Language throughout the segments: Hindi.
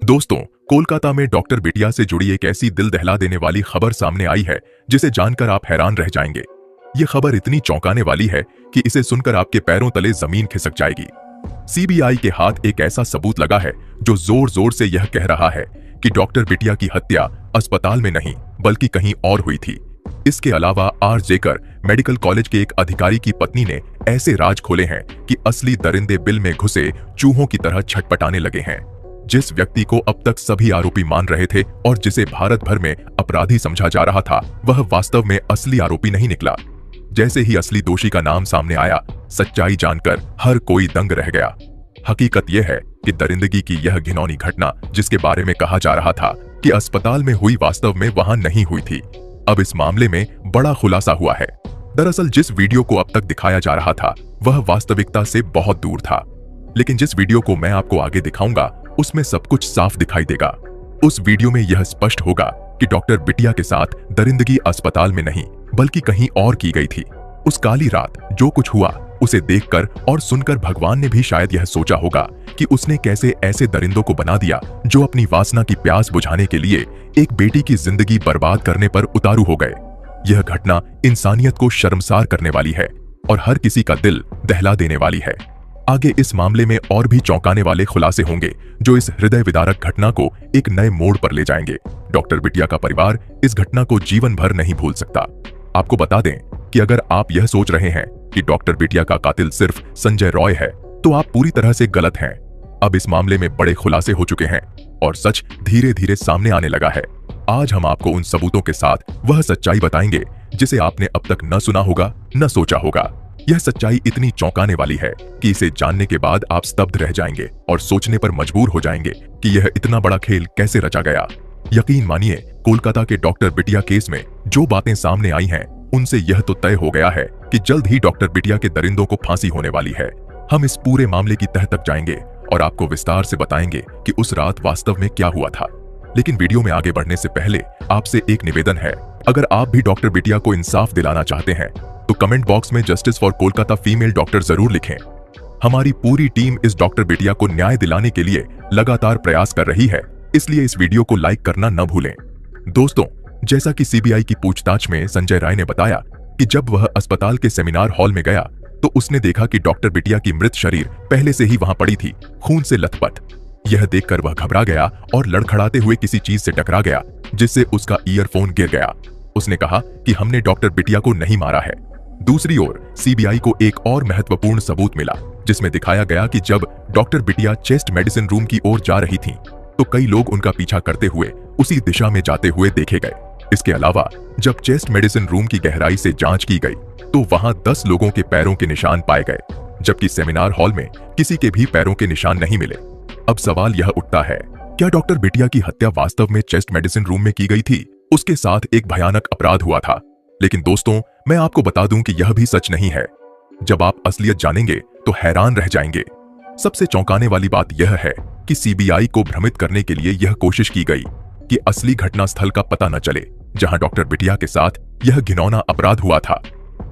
दोस्तों, कोलकाता में डॉक्टर बिटिया से जुड़ी एक ऐसी दिल दहला देने वाली खबर सामने आई है जिसे जानकर आप हैरान रह जाएंगे। ये खबर इतनी चौंकाने वाली है कि इसे सुनकर आपके पैरों तले जमीन खिसक जाएगी। सीबीआई के हाथ एक ऐसा सबूत लगा है जो जोर जोर से यह कह रहा है कि डॉक्टर बिटिया की हत्या अस्पताल में नहीं बल्कि कहीं और हुई थी। इसके अलावा आर जेकर मेडिकल कॉलेज के एक अधिकारी की पत्नी ने ऐसे राज खोले हैं कि असली दरिंदे बिल में घुसे चूहों की तरह छटपटाने लगे हैं। जिस व्यक्ति को अब तक सभी आरोपी मान रहे थे और जिसे भारत भर में अपराधी समझा जा रहा था, वह वास्तव में असली आरोपी नहीं निकला। जैसे ही असली दोषी का नाम सामने आया, सच्चाई जानकर हर कोई दंग रह गया। हकीकत यह है कि दरिंदगी की यह घिनौनी घटना जिसके बारे में कहा जा रहा था कि अस्पताल में हुई, वास्तव में वहां नहीं हुई थी। अब इस मामले में बड़ा खुलासा हुआ है। दरअसल जिस वीडियो को अब तक दिखाया जा रहा था वह वास्तविकता से बहुत दूर था, लेकिन जिस वीडियो को मैं आपको आगे दिखाऊंगा उसमें सब कुछ साफ दिखाई देगा। उस वीडियो में यह स्पष्ट होगा कि डॉक्टर बिटिया के साथ दरिंदगी अस्पताल में नहीं बल्कि कहीं और की गई थी। उस काली रात जो कुछ हुआ उसे देखकर और सुनकर भगवान ने भी शायद यह सोचा होगा कि उसने कैसे ऐसे दरिंदों को बना दिया जो अपनी वासना की प्यास बुझाने के लिए एक बेटी की जिंदगी बर्बाद करने पर उतारू हो गए। यह घटना इंसानियत को शर्मसार करने वाली है और हर किसी का दिल दहला देने वाली है। आगे इस मामले में और भी चौंकाने वाले खुलासे होंगे जो इस हृदय विदारक घटना को एक नए मोड़ पर ले जाएंगे। डॉक्टर बिटिया का परिवार इस घटना को जीवन भर नहीं भूल सकता। आपको बता दें कि अगर आप यह सोच रहे हैं कि डॉक्टर बिटिया का कातिल सिर्फ संजय रॉय है, तो आप पूरी तरह से गलत हैं। अब इस मामले में बड़े खुलासे हो चुके हैं और सच धीरे धीरे सामने आने लगा है। आज हम आपको उन सबूतों के साथ वह सच्चाई बताएंगे जिसे आपने अब तक न सुना होगा, न सोचा होगा। यह सच्चाई इतनी चौंकाने वाली है कि इसे जानने के बाद आप स्तब्ध रह जाएंगे और सोचने पर मजबूर हो जाएंगे कि यह इतना बड़ा खेल कैसे रचा गया। यकीन मानिए, कोलकाता के डॉक्टर बिटिया केस में जो बातें सामने आई हैं, उनसे यह तो तय हो गया है कि जल्द ही डॉक्टर बिटिया के दरिंदों को फांसी होने वाली है। हम इस पूरे मामले की तह तक जाएंगे और आपको विस्तार से बताएंगे कि उस रात वास्तव में क्या हुआ था। लेकिन वीडियो में आगे बढ़ने से पहले आपसे एक निवेदन है, अगर आप भी डॉक्टर बिटिया को इंसाफ दिलाना चाहते हैं तो कमेंट बॉक्स में justice for Kolkata female doctor जरूर लिखें। हमारी पूरी टीम इस डॉक्टर बिटिया को न्याय दिलाने के लिए लगातार प्रयास कर रही है, इसलिए इस वीडियो को लाइक करना न भूलें। दोस्तों, जैसा कि सीबीआई की पूछताछ में संजय राय ने बताया कि जब वह अस्पताल के सेमिनार हॉल में गया तो उसने देखा कि डॉक्टर बिटिया की मृत शरीर पहले से ही वहां पड़ी थी, खून से लथपथ। यह देखकर वह घबरा गया और लड़खड़ाते हुए किसी चीज से टकरा गया, जिससे उसका ईयरफोन गिर गया। उसने कहा कि हमने डॉक्टर बिटिया को नहीं मारा है। दूसरी ओर सीबीआई को एक और महत्वपूर्ण सबूत मिला, जिसमें दिखाया गया कि जब डॉक्टर बिटिया चेस्ट मेडिसिन रूम की ओर जा रही थीं, तो कई लोग उनका पीछा करते हुए उसी दिशा में जाते हुए देखे गए। इसके अलावा जब चेस्ट मेडिसिन रूम की गहराई से जांच की गई तो वहां 10 लोगों के पैरों के निशान पाए गए, जबकि सेमिनार हॉल में किसी के भी पैरों के निशान नहीं मिले। अब सवाल यह उठता है, क्या डॉक्टर बिटिया की हत्या वास्तव में चेस्ट मेडिसिन रूम में की गई थी? उसके साथ एक भयानक अपराध हुआ था। लेकिन दोस्तों, मैं आपको बता दूं कि यह भी सच नहीं है। जब आप असलियत जानेंगे तो हैरान रह जाएंगे। सबसे चौंकाने वाली बात यह है कि सीबीआई को भ्रमित करने के लिए यह कोशिश की गई कि असली घटना स्थल का पता न चले, जहां डॉक्टर बिटिया के साथ यह घिनौना अपराध हुआ था।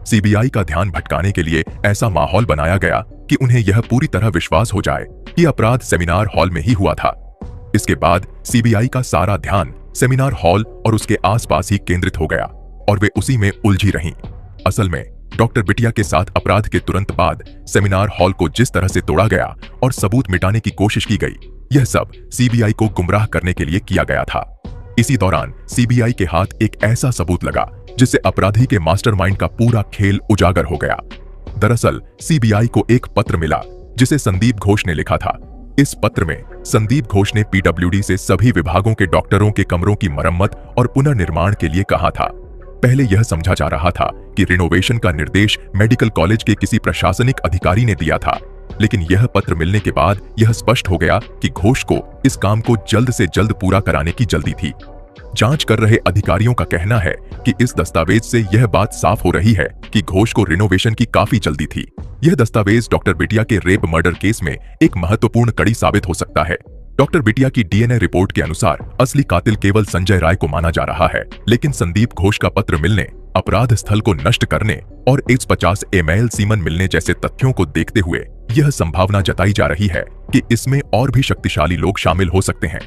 सीबीआई का ध्यान भटकाने के लिए ऐसा माहौल बनाया गया कि उन्हें यह पूरी तरह विश्वास हो जाए कि अपराध सेमिनार हॉल में ही हुआ था। इसके बाद सीबीआई का सारा ध्यान सेमिनार हॉल और उसके आसपास ही केंद्रित हो गया और वे उसी में उलझी रहीं। असल में डॉक्टर बिटिया के साथ अपराध के तुरंत बाद सेमिनार हॉल को जिस तरह से तोड़ा गया और सबूत मिटाने की कोशिश की गई, यह सब सीबीआई को गुमराह करने के लिए किया गया था। इसी दौरान सीबीआई के हाथ एक ऐसा सबूत लगा जिससे अपराधी के मास्टरमाइंड का पूरा खेल उजागर हो गया। दरअसल सीबीआई को एक पत्र मिला जिसे संदीप घोष ने लिखा था। इस पत्र में संदीप घोष ने पीडब्ल्यूडी से सभी विभागों के डॉक्टरों के कमरों की मरम्मत और पुनर्निर्माण के लिए कहा था। पहले यह समझा जा रहा था कि रिनोवेशन का निर्देश मेडिकल कॉलेज के किसी प्रशासनिक अधिकारी ने दिया था, लेकिन यह पत्र मिलने के बाद यह स्पष्ट हो गया कि घोष को इस काम को जल्द से जल्द पूरा कराने की जल्दी थी। जांच कर रहे अधिकारियों का कहना है कि इस दस्तावेज से यह बात साफ हो रही है कि घोष को रिनोवेशन की काफी जल्दी थी। यह दस्तावेज डॉक्टर बिटिया के रेप मर्डर केस में एक महत्वपूर्ण कड़ी साबित हो सकता है। डॉक्टर बिटिया की डीएनए रिपोर्ट के अनुसार असली कातिल केवल संजय राय को माना जा रहा है, लेकिन संदीप घोष का पत्र मिलने, अपराध स्थल को नष्ट करने और 150 ml सीमन मिलने जैसे तथ्यों को देखते हुए यह संभावना जताई जा रही है कि इसमें और भी शक्तिशाली लोग शामिल हो सकते हैं।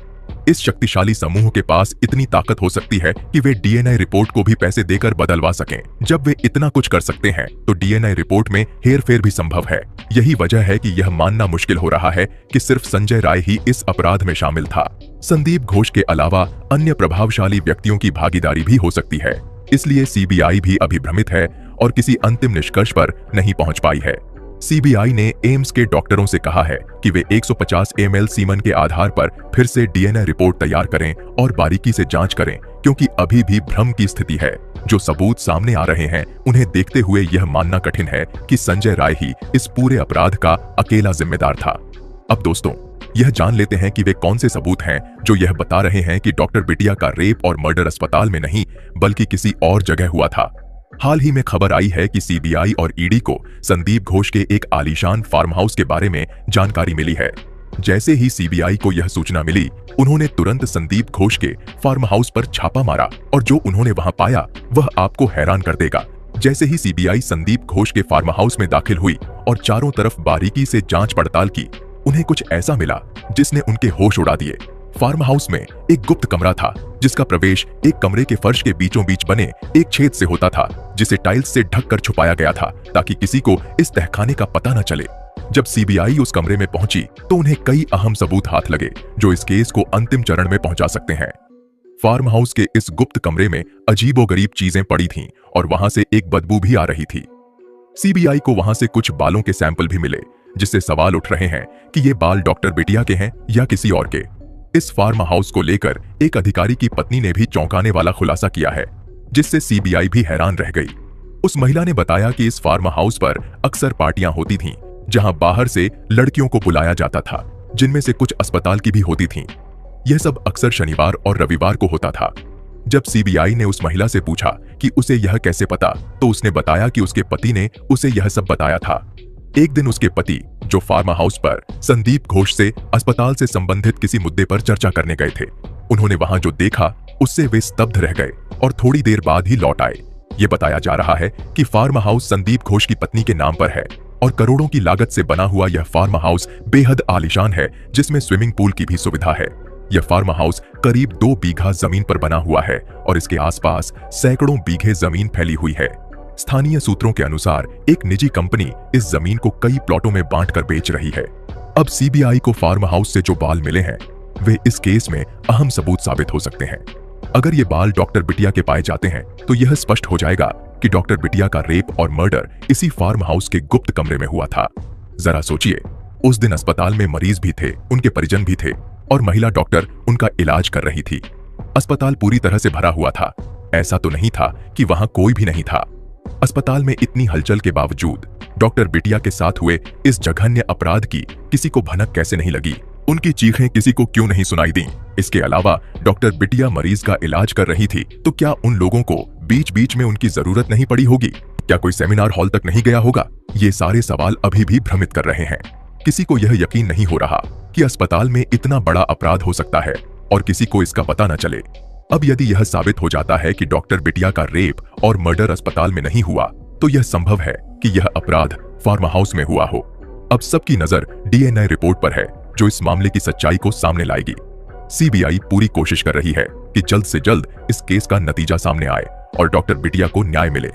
इस शक्तिशाली समूह के पास इतनी ताकत हो सकती है कि वे डीएनए रिपोर्ट को भी पैसे देकर बदलवा सकें। जब वे इतना कुछ कर सकते हैं तो डीएनए रिपोर्ट में हेरफेर भी संभव है। यही वजह है कि यह मानना मुश्किल हो रहा है कि सिर्फ संजय राय ही इस अपराध में शामिल था। संदीप घोष के अलावा अन्य प्रभावशाली व्यक्तियों की भागीदारी भी हो सकती है। इसलिए सीबीआई भी अभी भ्रमित है और किसी अंतिम निष्कर्ष पर नहीं पहुंच पाई है। सीबीआई ने एम्स के डॉक्टरों से कहा है कि वे 150 ml सीमन के आधार पर फिर से डीएनए रिपोर्ट तैयार करें और बारीकी से जांच करें, क्योंकि अभी भी भ्रम की स्थिति है। जो सबूत सामने आ रहे हैं उन्हें देखते हुए यह मानना कठिन है कि संजय राय ही इस पूरे अपराध का अकेला जिम्मेदार था। अब दोस्तों, यह जान लेते हैं कि वे कौन से सबूत हैं जो यह बता रहे हैं कि डॉक्टर बिटिया का रेप और मर्डर अस्पताल में नहीं बल्कि किसी और जगह हुआ था। हाल ही में खबर आई है कि सीबीआई और ईडी को संदीप घोष के एक आलीशान फार्म हाउस के बारे में जानकारी मिली है। जैसे ही सीबीआई को यह सूचना मिली, उन्होंने तुरंत संदीप घोष के फार्म हाउस पर छापा मारा और जो उन्होंने वहां पाया वह आपको हैरान कर देगा। जैसे ही सीबीआई संदीप घोष के फार्म हाउस में दाखिल हुई और चारों तरफ बारीकी से जांच पड़ताल की, उन्हें कुछ ऐसा मिला जिसने उनके होश उड़ा दिए। फार्म हाउस में एक गुप्त कमरा था जिसका प्रवेश एक कमरे के फर्श के बीचों बीच बने एक छेद से होता था, जिसे टाइल्स से ढककर छुपाया गया था ताकि किसी को इस तहखाने का पता न चले। जब सीबीआई उस कमरे में पहुंची तो उन्हें कई अहम सबूत हाथ लगे जो इस केस को अंतिम चरण में पहुंचा सकते हैं। फार्म हाउस के इस गुप्त कमरे में अजीबोगरीब चीजें पड़ी थीं और वहां से एक बदबू भी आ रही थी। सीबीआई को वहां से कुछ बालों के सैंपल भी मिले, जिससे सवाल उठ रहे हैं कि ये बाल डॉक्टर बिटिया के हैं या किसी और के। इस फार्म हाउस को लेकर एक अधिकारी की पत्नी ने भी चौंकाने वाला खुलासा किया है, जिससे सीबीआई भी हैरान रह गई। उस महिला ने बताया कि इस फार्म हाउस पर अक्सर पार्टियां होती थीं, जहां बाहर से लड़कियों को बुलाया जाता था, जिनमें से कुछ अस्पताल की भी होती थीं। यह सब अक्सर शनिवार और रविवार को होता था। जब सीबीआई ने उस महिला से पूछा कि उसे यह कैसे पता, तो उसने बताया कि उसके पति ने उसे यह सब बताया था। एक दिन उसके पति, जो फार्म हाउस पर संदीप घोष से अस्पताल से संबंधित किसी मुद्दे पर चर्चा करने गए थे, उन्होंने वहां जो देखा उससे वे स्तब्ध रह गए और थोड़ी देर बाद ही लौट आए। ये बताया जा रहा है कि फार्म हाउस संदीप घोष की पत्नी के नाम पर है और करोड़ों की लागत से बना हुआ यह फार्म हाउस बेहद आलीशान है, जिसमें स्विमिंग पूल की भी सुविधा है। यह फार्म हाउस करीब 2 बीघा जमीन पर बना हुआ है और इसके आसपास सैकड़ों बीघे जमीन फैली हुई है। स्थानीय सूत्रों के अनुसार एक निजी कंपनी इस जमीन को कई प्लॉटों में बांटकर बेच रही है। अब सीबीआई को फार्म हाउस से जो बाल मिले हैं वे इस केस में अहम सबूत साबित हो सकते हैं। अगर ये बाल डॉक्टर बिटिया के पाए जाते हैं तो यह स्पष्ट हो जाएगा कि डॉक्टर बिटिया का रेप और मर्डर इसी फार्म हाउस के गुप्त कमरे में हुआ था। जरा सोचिए, उस दिन अस्पताल में मरीज भी थे, उनके परिजन भी थे और महिला डॉक्टर उनका इलाज कर रही थी। अस्पताल पूरी तरह से भरा हुआ था। ऐसा तो नहीं था कि वहां कोई भी नहीं था। अस्पताल में इतनी हलचल के बावजूद डॉक्टर बिटिया के साथ हुए इस जघन्य अपराध की किसी को भनक कैसे नहीं लगी? उनकी चीखें किसी को क्यों नहीं सुनाई दी? इसके अलावा डॉक्टर बिटिया मरीज का इलाज कर रही थी, तो क्या उन लोगों को बीच बीच में उनकी जरूरत नहीं पड़ी होगी? क्या कोई सेमिनार हॉल तक नहीं गया होगा? ये सारे सवाल अभी भी भ्रमित कर रहे हैं। किसी को यह यकीन नहीं हो रहा कि अस्पताल में इतना बड़ा अपराध हो सकता है और किसी को इसका पता न चले। अब यदि यह साबित हो जाता है कि डॉक्टर बिटिया का रेप और मर्डर अस्पताल में नहीं हुआ, तो यह संभव है कि यह अपराध फार्म हाउस में हुआ हो। अब सबकी नजर डीएनए रिपोर्ट पर है, जो इस मामले की सच्चाई को सामने लाएगी। सीबीआई पूरी कोशिश कर रही है कि जल्द से जल्द इस केस का नतीजा सामने आए और डॉक्टर बिटिया को न्याय मिले।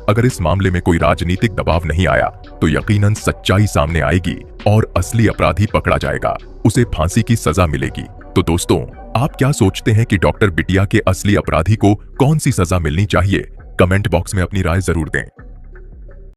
अगर इस मामले में कोई राजनीतिक दबाव नहीं आया तो यकीनन सच्चाई सामने आएगी और असली अपराधी पकड़ा जाएगा, उसे फांसी की सजा मिलेगी। तो दोस्तों, आप क्या सोचते हैं कि डॉक्टर बिटिया के असली अपराधी को कौन सी सजा मिलनी चाहिए? कमेंट बॉक्स में अपनी राय जरूर दें।